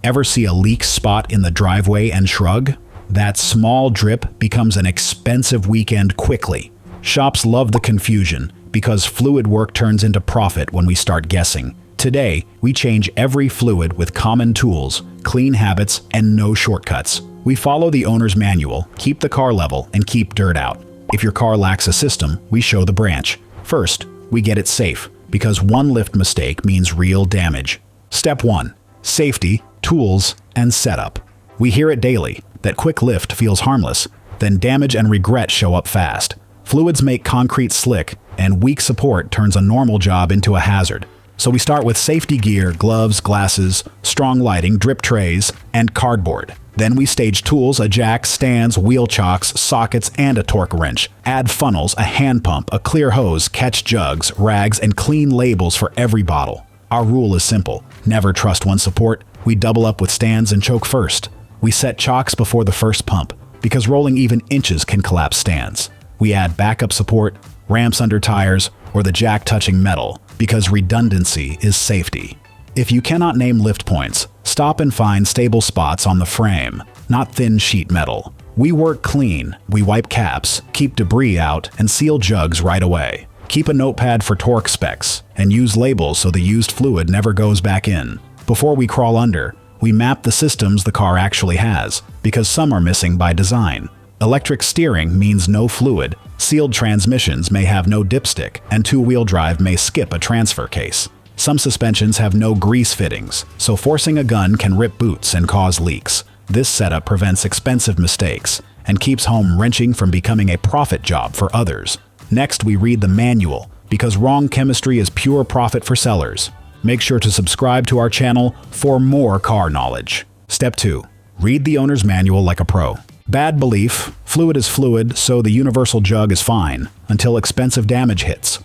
Ever see a leak spot in the driveway and shrug? That small drip becomes an expensive weekend quickly. Shops love the confusion because fluid work turns into profit when we start guessing. Today, we change every fluid with common tools, clean habits, and no shortcuts. We follow the owner's manual, keep the car level, and keep dirt out. If your car lacks a system, we show the branch. First, we get it safe, because one lift mistake means real damage. Step 1. Safety, tools, and setup. We hear it daily, that quick lift feels harmless, then damage and regret show up fast. Fluids make concrete slick, and weak support turns a normal job into a hazard. So we start with safety gear, gloves, glasses, strong lighting, drip trays, and cardboard. Then we stage tools, a jack, stands, wheel chocks, sockets, and a torque wrench. Add funnels, a hand pump, a clear hose, catch jugs, rags, and clean labels for every bottle. Our rule is simple. Never trust one support. We double up with stands and choke first. We set chocks before the first pump, because rolling even inches can collapse stands. We add backup support, ramps under tires, or the jack touching metal, because redundancy is safety. If you cannot name lift points, stop and find stable spots on the frame, not thin sheet metal. We work clean, we wipe caps, keep debris out, and seal jugs right away. Keep a notepad for torque specs, and use labels so the used fluid never goes back in. Before we crawl under, we map the systems the car actually has, because some are missing by design. Electric steering means no fluid, sealed transmissions may have no dipstick, and two-wheel drive may skip a transfer case. Some suspensions have no grease fittings, so forcing a gun can rip boots and cause leaks. This setup prevents expensive mistakes and keeps home wrenching from becoming a profit job for others. Next, we read the manual, because wrong chemistry is pure profit for sellers. Make sure to subscribe to our channel for more car knowledge. Step 2. Read the owner's manual like a pro. Bad belief, fluid is fluid, so the universal jug is fine, until expensive damage hits.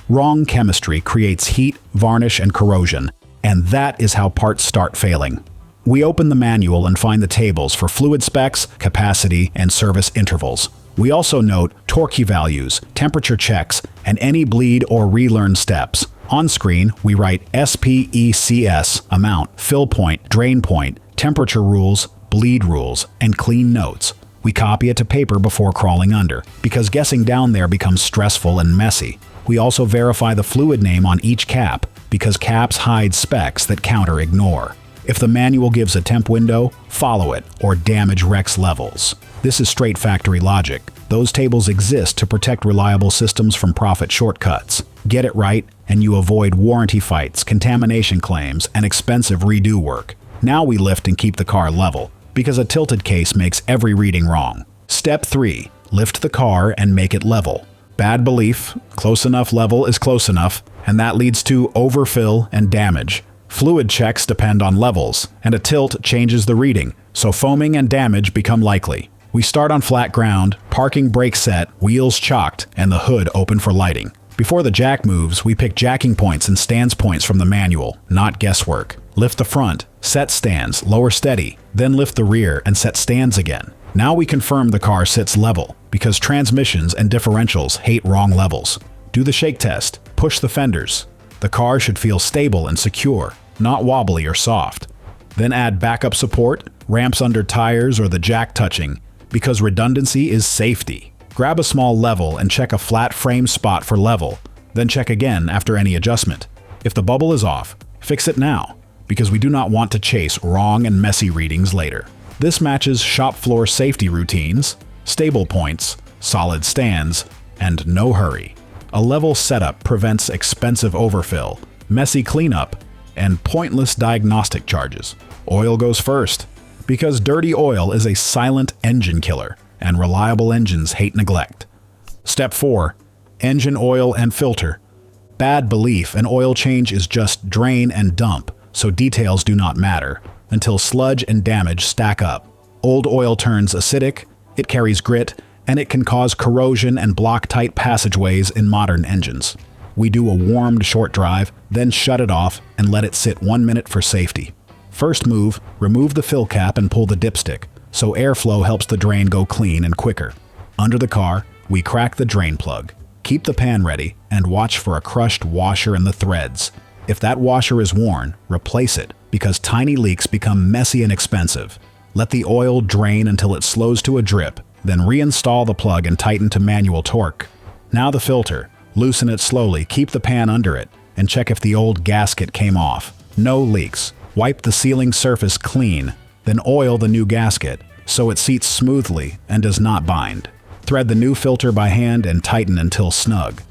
Wrong chemistry creates heat, varnish, and corrosion, and that is how parts start failing. We open the manual and find the tables for fluid specs, capacity, and service intervals. We also note torque values, temperature checks, and any bleed or relearn steps. On screen, we write SPECS, amount, fill point, drain point, temperature rules, bleed rules, and clean notes. We copy it to paper before crawling under, because guessing down there becomes stressful and messy. We also verify the fluid name on each cap, because caps hide specs that counter ignore. If the manual gives a temp window, follow it, or damage wrecks levels. This is straight factory logic. Those tables exist to protect reliable systems from profit shortcuts. Get it right, and you avoid warranty fights, contamination claims, and expensive redo work. Now we lift and keep the car level, because a tilted case makes every reading wrong. Step 3. Lift the car and make it level. Bad belief, close enough level is close enough, and that leads to overfill and damage. Fluid checks depend on levels, and a tilt changes the reading, so foaming and damage become likely. We start on flat ground, parking brake set, wheels chocked, and the hood open for lighting. Before the jack moves, we pick jacking points and stands points from the manual, not guesswork. Lift the front, set stands, lower steady, then lift the rear and set stands again. Now we confirm the car sits level, because transmissions and differentials hate wrong levels. Do the shake test, push the fenders. The car should feel stable and secure, not wobbly or soft. Then add backup support, ramps under tires, or the jack touching, because redundancy is safety. Grab a small level and check a flat frame spot for level, then check again after any adjustment. If the bubble is off, fix it now, because we do not want to chase wrong and messy readings later. This matches shop floor safety routines, stable points, solid stands, and no hurry. A level setup prevents expensive overfill, messy cleanup, and pointless diagnostic charges. Oil goes first, because dirty oil is a silent engine killer, and reliable engines hate neglect. Step 4. Engine oil and filter. Bad belief, an oil change is just drain and dump, so details do not matter, until sludge and damage stack up. Old oil turns acidic, it carries grit, and it can cause corrosion and block tight passageways in modern engines. We do a warmed short drive, then shut it off and let it sit 1 minute for safety. First move, remove the fill cap and pull the dipstick, so airflow helps the drain go clean and quicker. Under the car, we crack the drain plug. Keep the pan ready and watch for a crushed washer in the threads. If that washer is worn, replace it, because tiny leaks become messy and expensive. Let the oil drain until it slows to a drip, then reinstall the plug and tighten to manual torque. Now the filter. Loosen it slowly, keep the pan under it, and check if the old gasket came off. No leaks. Wipe the sealing surface clean, then oil the new gasket so it seats smoothly and does not bind. Thread the new filter by hand and tighten until snug,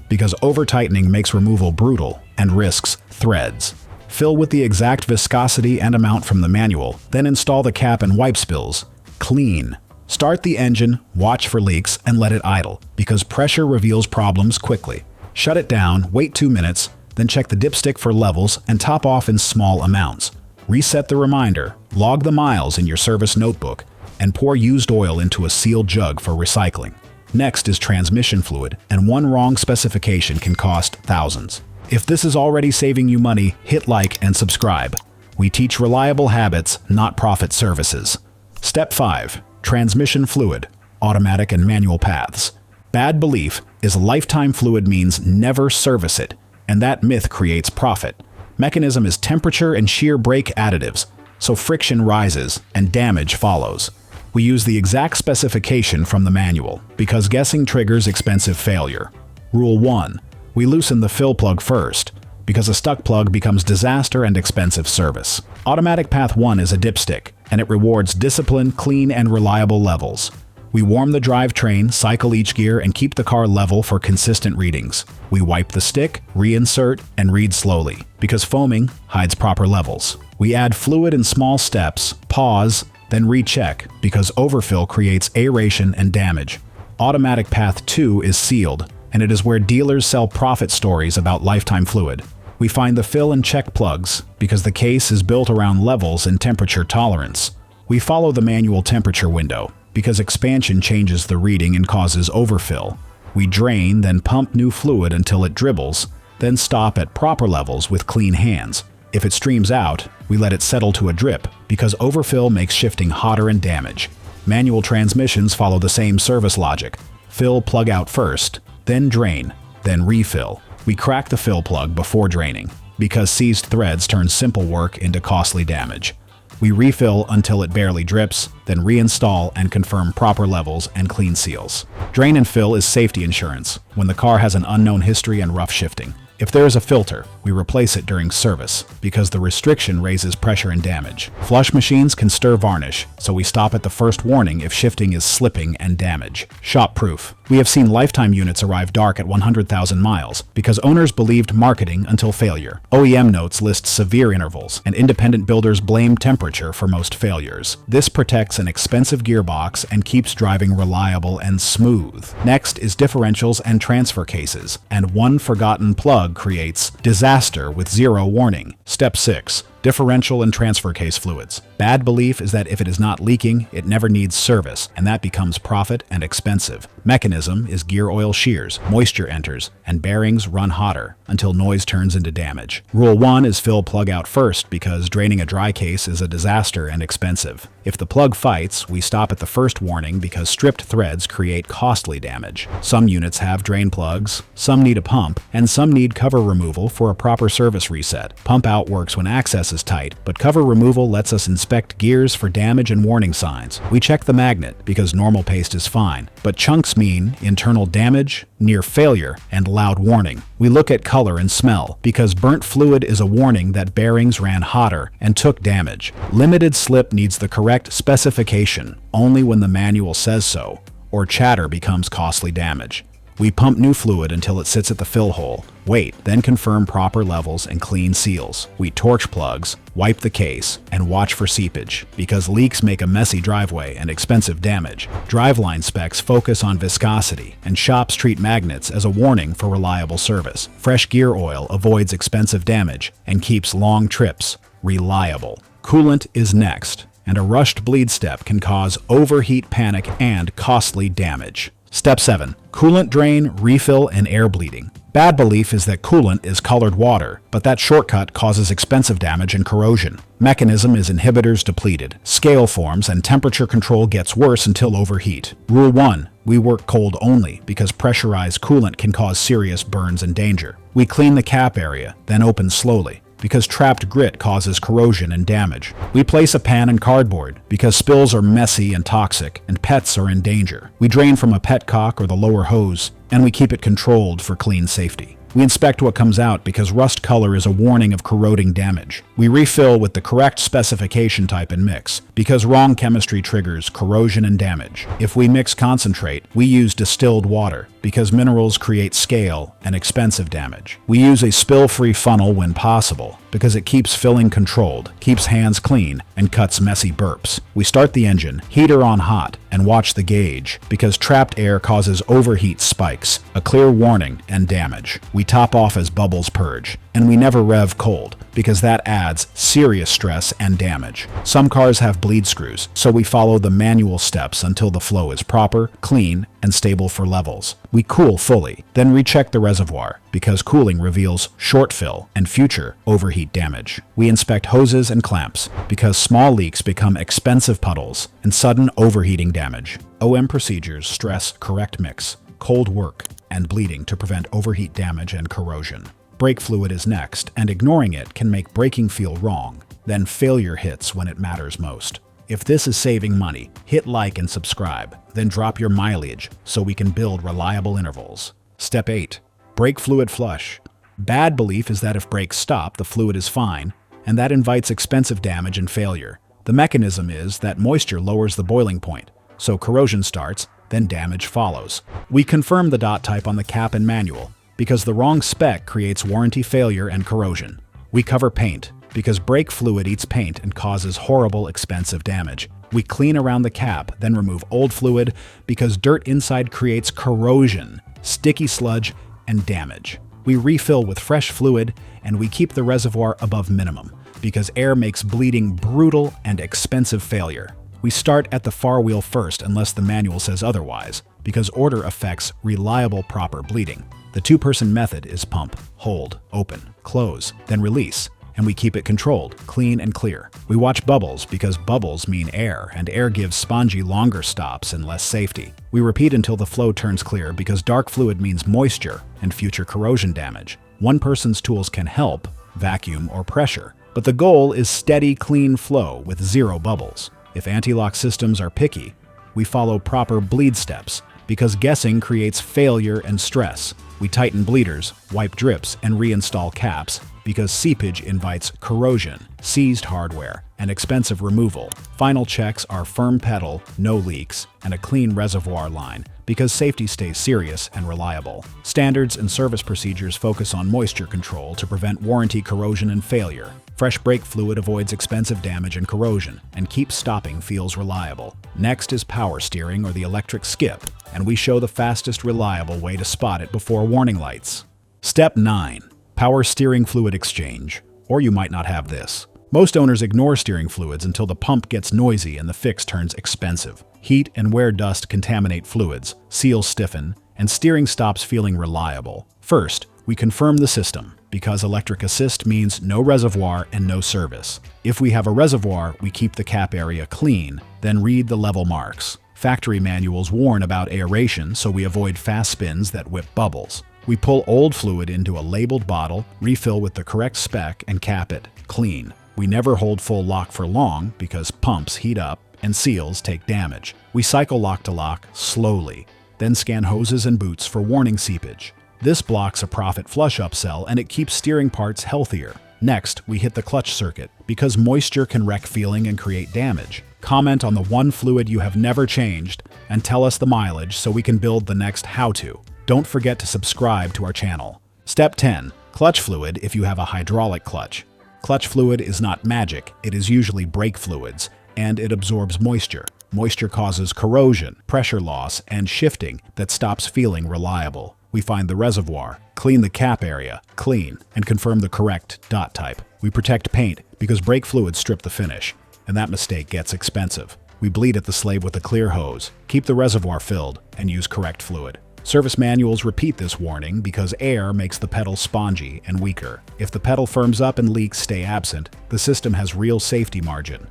because over-tightening makes removal brutal and risks threads. Fill with the exact viscosity and amount from the manual, then install the cap and wipe spills. Clean. Start the engine, watch for leaks, and let it idle, because pressure reveals problems quickly. Shut it down, wait 2 minutes, then check the dipstick for levels and top off in small amounts. Reset the reminder, log the miles in your service notebook, and pour used oil into a sealed jug for recycling. Next is transmission fluid, and one wrong specification can cost thousands. If this is already saving you money, hit like and subscribe. We teach reliable habits, not profit services. Step 5. Transmission fluid, automatic and manual paths. Bad belief is lifetime fluid means never service it, and that myth creates profit. Mechanism is temperature and shear brake additives, so friction rises and damage follows. We use the exact specification from the manual, because guessing triggers expensive failure. Rule 1. We loosen the fill plug first, because a stuck plug becomes disaster and expensive service. Automatic path 1 is a dipstick, and it rewards discipline, clean, and reliable levels. We warm the drivetrain, cycle each gear, and keep the car level for consistent readings. We wipe the stick, reinsert, and read slowly, because foaming hides proper levels. We add fluid in small steps, pause, then recheck, because overfill creates aeration and damage. Automatic path 2 is sealed, and it is where dealers sell profit stories about lifetime fluid. We find the fill and check plugs, because the case is built around levels and temperature tolerance. We follow the manual temperature window, because expansion changes the reading and causes overfill. We drain, then pump new fluid until it dribbles, then stop at proper levels with clean hands. If it streams out, we let it settle to a drip, because overfill makes shifting hotter and damage. Manual transmissions follow the same service logic. Fill plug out first, then drain, then refill. We crack the fill plug before draining, because seized threads turn simple work into costly damage. We refill until it barely drips, then reinstall and confirm proper levels and clean seals. Drain and fill is safety insurance when the car has an unknown history and rough shifting. If there is a filter, we replace it during service, because the restriction raises pressure and damage. Flush machines can stir varnish, so we stop at the first warning if shifting is slipping and damage. Shop proof. We have seen lifetime units arrive dark at 100,000 miles, because owners believed marketing until failure. OEM notes list severe intervals, and independent builders blame temperature for most failures. This protects an expensive gearbox and keeps driving reliable and smooth. Next is differentials and transfer cases, and one forgotten plug creates disaster with zero warning. Step 6. Differential and transfer case fluids. Bad belief is that if it is not leaking, it never needs service, and that becomes profit and expensive. Mechanism is gear oil shears, moisture enters, and bearings run hotter until noise turns into damage. Rule 1 is fill plug out first, because draining a dry case is a disaster and expensive. If the plug fights, we stop at the first warning, because stripped threads create costly damage. Some units have drain plugs, some need a pump, and some need cover removal for a proper service reset. Pump out works when access is tight, but cover removal lets us inspect gears for damage and warning signs. We check the magnet, because normal paste is fine, but chunks mean internal damage, near failure, and loud warning. We look at color and smell, because burnt fluid is a warning that bearings ran hotter and took damage. Limited slip needs the correct specification only when the manual says so, or chatter becomes costly damage. We pump new fluid until it sits at the fill hole, wait, then confirm proper levels and clean seals. We torch plugs, wipe the case, and watch for seepage, because leaks make a messy driveway and expensive damage. Driveline specs focus on viscosity, and shops treat magnets as a warning for reliable service. Fresh gear oil avoids expensive damage and keeps long trips reliable. Coolant is next, and a rushed bleed step can cause overheat panic and costly damage. Step 7. Coolant drain, refill, and air bleeding. Bad belief is that coolant is colored water, but that shortcut causes expensive damage and corrosion. Mechanism is inhibitors depleted, scale forms, and temperature control gets worse until overheat. Rule 1. We work cold only, because pressurized coolant can cause serious burns and danger. We clean the cap area, then open slowly, because trapped grit causes corrosion and damage. We place a pan in cardboard because spills are messy and toxic, and pets are in danger. We drain from a petcock or the lower hose, and we keep it controlled for clean safety. We inspect what comes out because rust color is a warning of corroding damage. We refill with the correct specification type and mix because wrong chemistry triggers corrosion and damage. If we mix concentrate, we use distilled water because minerals create scale and expensive damage. We use a spill-free funnel when possible because it keeps filling controlled, keeps hands clean, and cuts messy burps. We start the engine, heater on hot, and watch the gauge because trapped air causes overheat spikes, a clear warning, and damage. We top off as bubbles purge, and we never rev cold because that adds serious stress and damage. Some cars have bleed screws, so we follow the manual steps until the flow is proper, clean, and stable for levels. We cool fully, then recheck the reservoir because cooling reveals short fill and future overheat damage. We inspect hoses and clamps because small leaks become expensive puddles and sudden overheating damage. OM procedures stress correct mix, cold work, and bleeding to prevent overheat damage and corrosion. Brake fluid is next, and ignoring it can make braking feel wrong. Then failure hits when it matters most. If this is saving money, hit like and subscribe, then drop your mileage so we can build reliable intervals. Step 8. Brake fluid flush. Bad belief is that if brakes stop, the fluid is fine, and that invites expensive damage and failure. The mechanism is that moisture lowers the boiling point, so corrosion starts, then damage follows. We confirm the dot type on the cap and manual, because the wrong spec creates warranty failure and corrosion. We cover paint, because brake fluid eats paint and causes horrible, expensive damage. We clean around the cap, then remove old fluid, because dirt inside creates corrosion, sticky sludge, and damage. We refill with fresh fluid, and we keep the reservoir above minimum, because air makes bleeding brutal and expensive failure. We start at the far wheel first unless the manual says otherwise, because order affects reliable proper bleeding. The two-person method is pump, hold, open, close, then release, and we keep it controlled, clean, and clear. We watch bubbles because bubbles mean air, and air gives spongy longer stops and less safety. We repeat until the flow turns clear because dark fluid means moisture and future corrosion damage. One person's tools can help, vacuum or pressure, but the goal is steady, clean flow with zero bubbles. If anti-lock systems are picky, we follow proper bleed steps because guessing creates failure and stress. We tighten bleeders, wipe drips, and reinstall caps because seepage invites corrosion, seized hardware, and expensive removal. Final checks are firm pedal, no leaks, and a clean reservoir line because safety stays serious and reliable. Standards and service procedures focus on moisture control to prevent warranty corrosion and failure. Fresh brake fluid avoids expensive damage and corrosion, and keeps stopping feels reliable. Next is power steering or the electric skip, and we show the fastest reliable way to spot it before warning lights. Step 9. Power steering fluid exchange. Or you might not have this. Most owners ignore steering fluids until the pump gets noisy and the fix turns expensive. Heat and wear dust contaminate fluids, seals stiffen, and steering stops feeling reliable. First, we confirm the system, because electric assist means no reservoir and no service. If we have a reservoir, we keep the cap area clean, then read the level marks. Factory manuals warn about aeration, so we avoid fast spins that whip bubbles. We pull old fluid into a labeled bottle, refill with the correct spec, and cap it clean. We never hold full lock for long because pumps heat up and seals take damage. We cycle lock to lock slowly, then scan hoses and boots for warning seepage. This blocks a profit flush upsell and it keeps steering parts healthier. Next, we hit the clutch circuit because moisture can wreck feeling and create damage. Comment on the one fluid you have never changed and tell us the mileage so we can build the next how-to. Don't forget to subscribe to our channel. Step 10. Clutch fluid if you have a hydraulic clutch. Clutch fluid is not magic, it is usually brake fluids, and it absorbs moisture. Moisture causes corrosion, pressure loss, and shifting that stops feeling reliable. We find the reservoir, clean the cap area, clean, and confirm the correct dot type. We protect paint because brake fluids strip the finish, and that mistake gets expensive. We bleed at the slave with a clear hose, keep the reservoir filled, and use correct fluid. Service manuals repeat this warning because air makes the pedal spongy and weaker. If the pedal firms up and leaks stay absent, the system has real safety margin.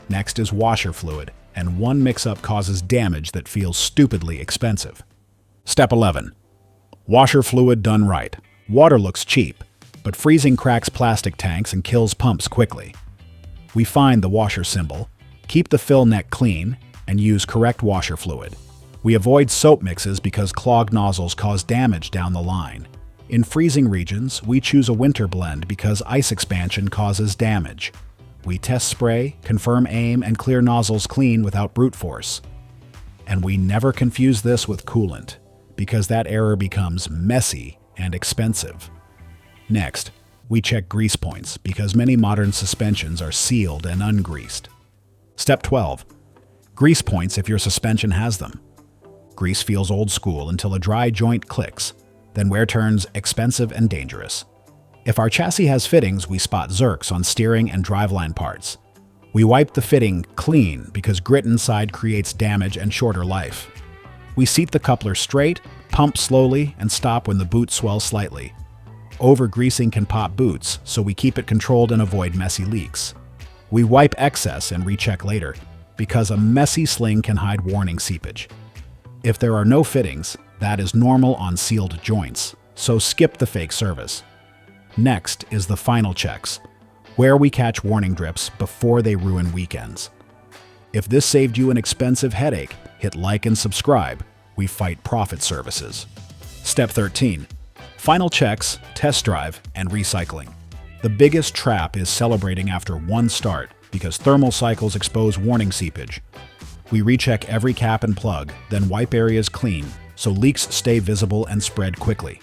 Next is washer fluid, and one mix-up causes damage that feels stupidly expensive. Step 11. Washer fluid done right. Water looks cheap, but freezing cracks plastic tanks and kills pumps quickly. We find the washer symbol, keep the fill neck clean, and use correct washer fluid. We avoid soap mixes because clogged nozzles cause damage down the line. In freezing regions, we choose a winter blend because ice expansion causes damage. We test spray, confirm aim, and clear nozzles clean without brute force. And we never confuse this with coolant, because that error becomes messy and expensive. Next, we check grease points because many modern suspensions are sealed and ungreased. Step 12. Grease points if your suspension has them. Grease feels old school until a dry joint clicks, then wear turns expensive and dangerous. If our chassis has fittings, we spot zerks on steering and driveline parts. We wipe the fitting clean because grit inside creates damage and shorter life. We seat the coupler straight, pump slowly, and stop when the boot swells slightly. Over-greasing can pop boots, so we keep it controlled and avoid messy leaks. We wipe excess and recheck later, because a messy sling can hide warning seepage. If there are no fittings, that is normal on sealed joints, so skip the fake service. Next is the final checks, where we catch warning drips before they ruin weekends. If this saved you an expensive headache, hit like and subscribe. We fight profit services. Step 13. Final checks, test drive, and recycling. The biggest trap is celebrating after one start because thermal cycles expose warning seepage. We recheck every cap and plug, then wipe areas clean so leaks stay visible and spread quickly.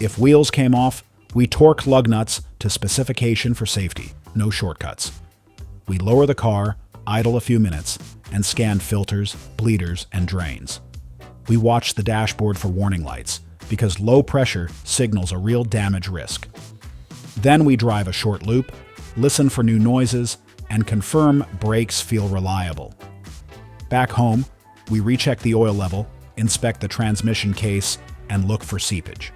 If wheels came off, we torque lug nuts to specification for safety, no shortcuts. We lower the car, idle a few minutes, and scan filters, bleeders, and drains. We watch the dashboard for warning lights, because low pressure signals a real damage risk. Then we drive a short loop, listen for new noises, and confirm brakes feel reliable. Back home, we recheck the oil level, inspect the transmission case, and look for seepage.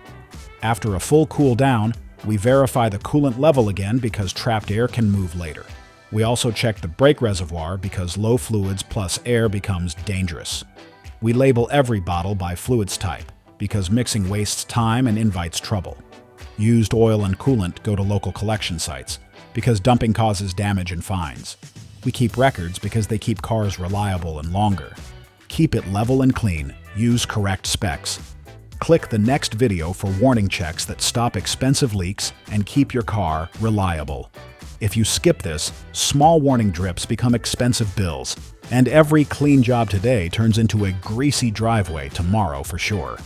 After a full cool down, we verify the coolant level again because trapped air can move later. We also check the brake reservoir because low fluids plus air becomes dangerous. We label every bottle by fluids type because mixing wastes time and invites trouble. Used oil and coolant go to local collection sites because dumping causes damage and fines. We keep records because they keep cars reliable and longer. Keep it level and clean. Use correct specs. Click the next video for warning checks that stop expensive leaks and keep your car reliable. If you skip this, small warning drips become expensive bills, and every clean job today turns into a greasy driveway tomorrow for sure.